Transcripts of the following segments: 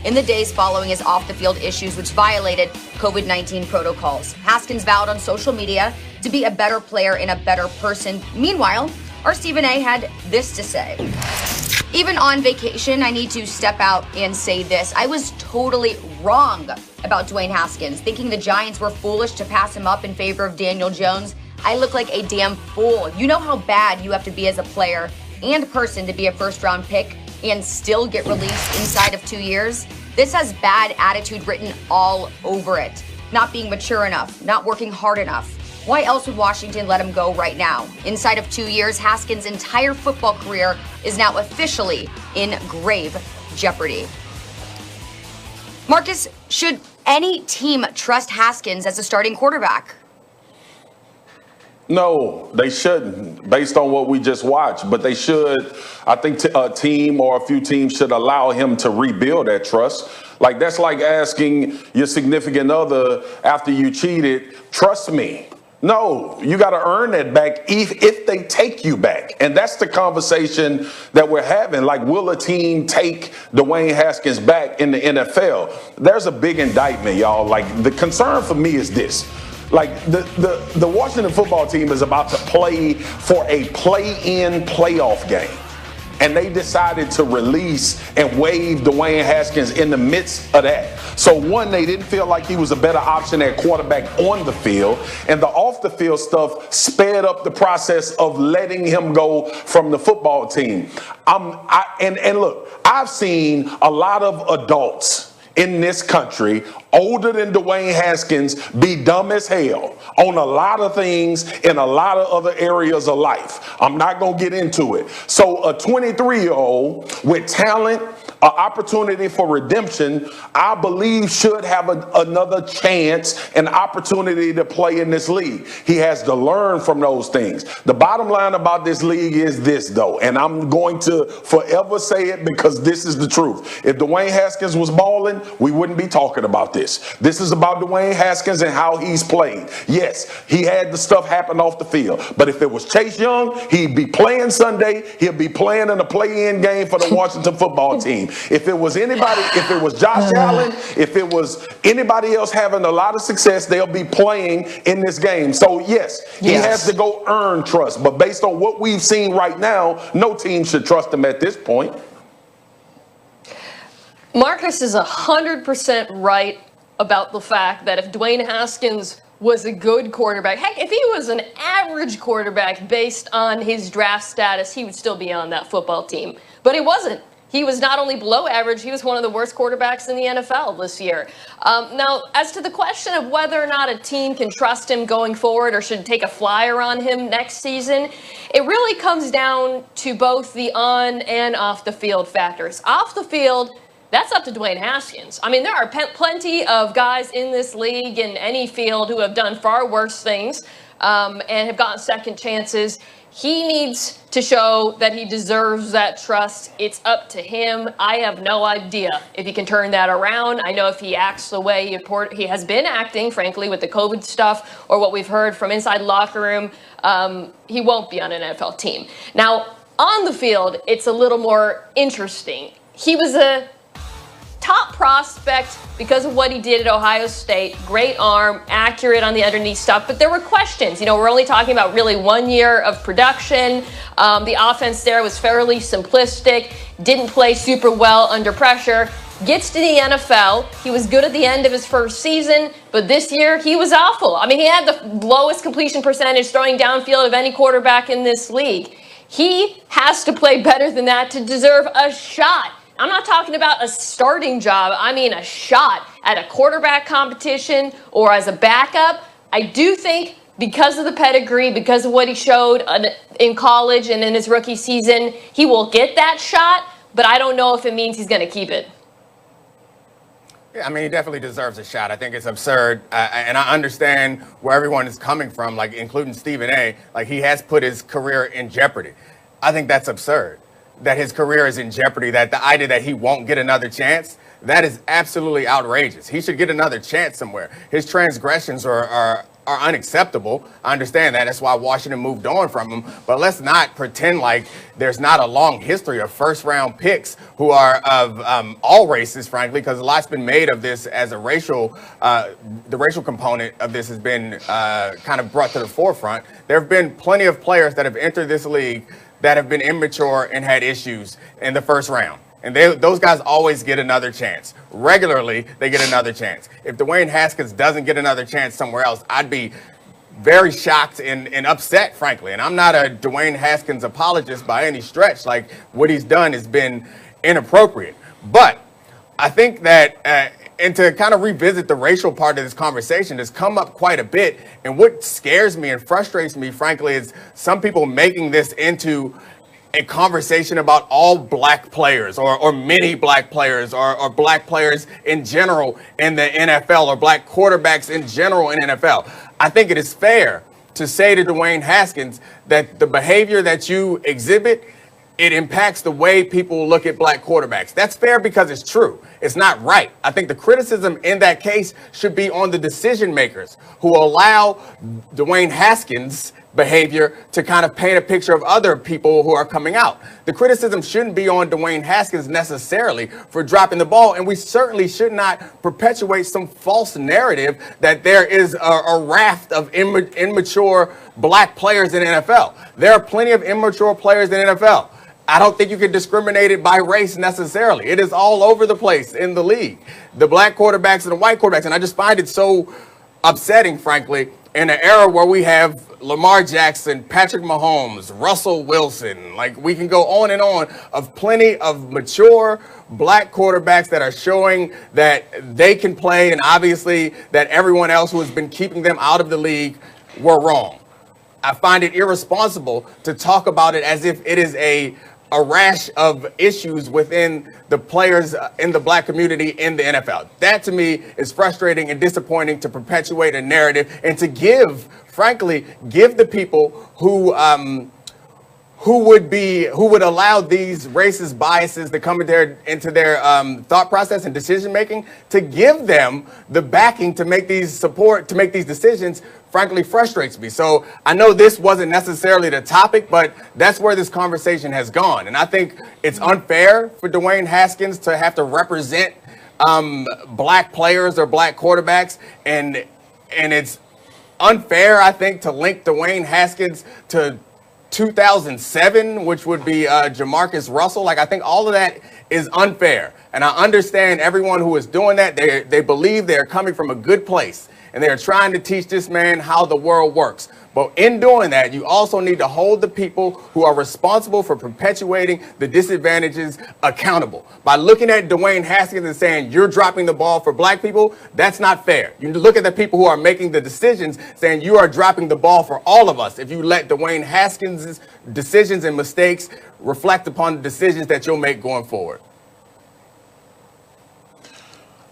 in the days following his off-the-field issues, which violated COVID-19 protocols. Haskins vowed on social media to be a better player and a better person. Meanwhile, our Stephen A had this to say. Even on vacation, I need to step out and say this. I was totally wrong about Dwayne Haskins, thinking the Giants were foolish to pass him up in favor of Daniel Jones. I look like a damn fool. You know how bad you have to be as a player and person to be a first-round pick and still get released inside of 2 years? This has bad attitude written all over it. Not being mature enough, not working hard enough. Why else would Washington let him go right now? Inside of 2 years, Haskins' entire football career is now officially in grave jeopardy. Marcus, should any team trust Haskins as a starting quarterback? No, they shouldn't, based on what we just watched. But they should, I think a team or a few teams should allow him to rebuild that trust. Like, that's like asking your significant other after you cheated, trust me. No, you got to earn that back if they take you back. And that's the conversation that we're having. Like, will a team take Dwayne Haskins back in the NFL? There's a big indictment, y'all. Like, the concern for me is this. Like, the Washington football team is about to play for a play-in playoff game. And they decided to release and waive Dwayne Haskins in the midst of that. So, one, they didn't feel like he was a better option at quarterback on the field. And the off-the-field stuff sped up the process of letting him go from the football team. And look, I've seen a lot of adults in this country, older than Dwayne Haskins, be dumb as hell on a lot of things in a lot of other areas of life. I'm not going to get into it. So a 23-year-old with talent, an opportunity for redemption, I believe should have another chance, an opportunity to play in this league. He has to learn from those things. The bottom line about this league is this, though, and I'm going to forever say it because this is the truth. If Dwayne Haskins was balling, we wouldn't be talking about this. This is about Dwayne Haskins and how he's played. Yes, he had the stuff happen off the field, but if it was Chase Young, he'd be playing Sunday. He'll be playing in a play-in game for the Washington football team. If it was anybody, if it was Josh Allen, if it was anybody else having a lot of success, they'll be playing in this game. So, yes, he has to go earn trust. But based on what we've seen right now, no team should trust him at this point. Marcus is 100% right about the fact that if Dwayne Haskins was a good quarterback, heck, if he was an average quarterback based on his draft status, he would still be on that football team. But he wasn't. He was not only below average, he was one of the worst quarterbacks in the NFL this year. Now, as to the question of whether or not a team can trust him going forward or should take a flyer on him next season, it really comes down to both the on and off the field factors. Off the field, that's up to Dwayne Haskins. I mean, there are plenty of guys in this league in any field who have done far worse things and have gotten second chances. He needs to show that he deserves that trust. It's up to him. I have no idea if he can turn that around. I know if he acts the way he has been acting, frankly, with the COVID stuff or what we've heard from inside the locker room, he won't be on an NFL team. Now, on the field, it's a little more interesting. He was a top prospect because of what he did at Ohio State. Great arm, accurate on the underneath stuff, but there were questions. You know, we're only talking about really 1 year of production. The offense there was fairly simplistic, didn't play super well under pressure. Gets to the NFL. He was good at the end of his first season, but this year he was awful. I mean, he had the lowest completion percentage throwing downfield of any quarterback in this league. He has to play better than that to deserve a shot. I'm not talking about a starting job. I mean a shot at a quarterback competition or as a backup. I do think because of the pedigree, because of what he showed in college and in his rookie season, he will get that shot, but I don't know if it means he's going to keep it. Yeah, I mean, he definitely deserves a shot. I think it's absurd, and I understand where everyone is coming from, like including Stephen A. Like, he has put his career in jeopardy. I think that's absurd, that his career is in jeopardy, that the idea that he won't get another chance, that is absolutely outrageous. He should get another chance somewhere. His transgressions are are unacceptable. I understand that. That's why Washington moved on from him. But let's not pretend like there's not a long history of first-round picks who are of all races, frankly, because a lot's been made of this as a racial, the racial component of this has been kind of brought to the forefront. There have been plenty of players that have entered this league that have been immature and had issues in the first round. And those guys always get another chance. Regularly, they get another chance. If Dwayne Haskins doesn't get another chance somewhere else, I'd be very shocked and upset, frankly. And I'm not a Dwayne Haskins apologist by any stretch. Like, what he's done has been inappropriate. But I think that, and to kind of revisit the racial part of this conversation, has come up quite a bit. And what scares me and frustrates me, frankly, is some people making this into a conversation about all black players or many black players or black players in general in the NFL or black quarterbacks in general in NFL. I think it is fair to say to Dwayne Haskins that the behavior that you exhibit, it impacts the way people look at black quarterbacks. That's fair because it's true. It's not right. I think the criticism in that case should be on the decision makers who allow Dwayne Haskins' behavior to kind of paint a picture of other people who are coming out. The criticism shouldn't be on Dwayne Haskins necessarily for dropping the ball, and we certainly should not perpetuate some false narrative that there is a raft of immature black players in the NFL. There are plenty of immature players in the NFL. I don't think you can discriminate it by race necessarily. It is all over the place in the league. The black quarterbacks and the white quarterbacks, and I just find it so upsetting, frankly, in an era where we have Lamar Jackson, Patrick Mahomes, Russell Wilson, like we can go on and on of plenty of mature black quarterbacks that are showing that they can play, and obviously that everyone else who has been keeping them out of the league were wrong. I find it irresponsible to talk about it as if it is a rash of issues within the players in the black community in the NFL. That to me is frustrating and disappointing to perpetuate a narrative and to give the people who would allow these racist biases to come into their thought process and decision making, to give them the backing to make these decisions, frankly frustrates me. So I know this wasn't necessarily the topic, but that's where this conversation has gone. And I think it's unfair for Dwayne Haskins to have to represent black players or black quarterbacks, and it's unfair, I think, to link Dwayne Haskins to 2007, which would be Jamarcus Russell. Like, I think all of that is unfair. And I understand everyone who is doing that. They believe they're coming from a good place, and they're trying to teach this man how the world works. But in doing that, you also need to hold the people who are responsible for perpetuating the disadvantages accountable. By looking at Dwayne Haskins and saying you're dropping the ball for black people, that's not fair. You look at the people who are making the decisions saying you are dropping the ball for all of us if you let Dwayne Haskins' decisions and mistakes reflect upon the decisions that you'll make going forward.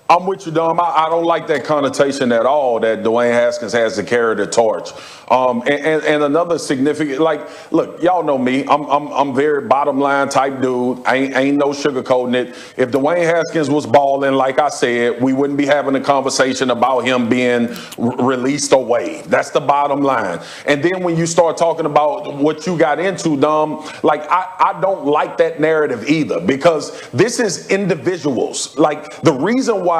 I'm with you, Dom. I don't like that connotation at all that Dwayne Haskins has to carry the torch. And another significant, like, look, y'all know me. I'm very bottom line type dude. Ain't no sugarcoating it. If Dwayne Haskins was balling, like I said, we wouldn't be having a conversation about him being released or waived. That's the bottom line. And then when you start talking about what you got into, Dom, like I don't like that narrative either, because this is individuals. Like, the reason why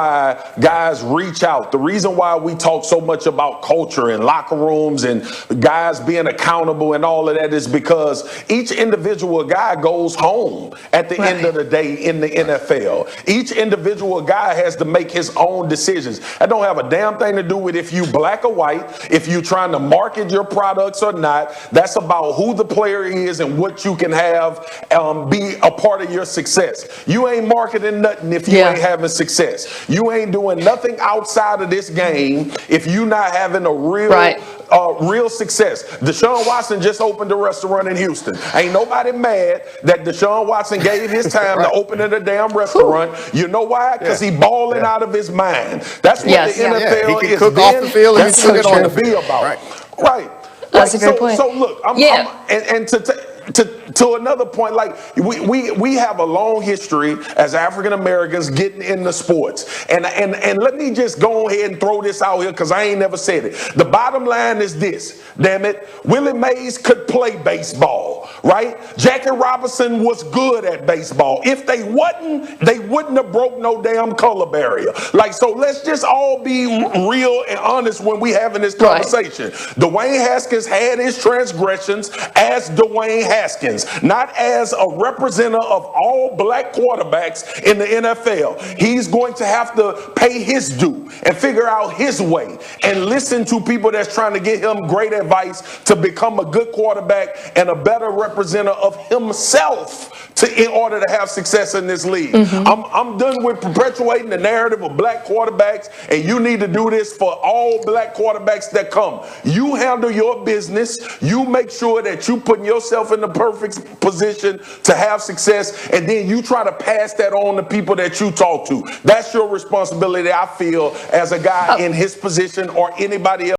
guys reach out, the reason why we talk so much about culture and locker rooms and guys being accountable and all of that is because each individual guy goes home at the end of the day in the NFL. Each individual guy has to make his own decisions. That don't have a damn thing to do with if you black or white, if you trying to market your products or not. That's about who the player is and what you can have be a part of your success. You ain't marketing nothing if you ain't having success. You ain't doing nothing outside of this game if you not having a real success. Deshaun Watson just opened a restaurant in Houston. Ain't nobody mad that Deshaun Watson gave his time to open a damn restaurant. You know why? Because he balling out of his mind. That's what the NFL he can cook off the field and he cook it on the field. Right. That's a great point. So look, to another point, like we have a long history as African Americans getting into sports, and let me just go ahead and throw this out here because I ain't never said it. The bottom line is this, damn it, Willie Mays could play baseball, right? Jackie Robinson was good at baseball. If they wasn't, they wouldn't have broke no damn color barrier. Like, so let's just all be real and honest when we having this conversation. Dwayne Haskins had his transgressions as Dwayne Haskins, not as a representative of all black quarterbacks in the NFL. He's going to have to pay his due and figure out his way and listen to people that's trying to get him great advice to become a good quarterback and a better representative of himself in order to have success in this league. I'm done with perpetuating the narrative of black quarterbacks, and you need to do this for all black quarterbacks that come. You handle your business. You make sure that you putting yourself in the perfect position to have success, and then you try to pass that on to people that you talk to. That's your responsibility, I feel, as a guy in his position or anybody else.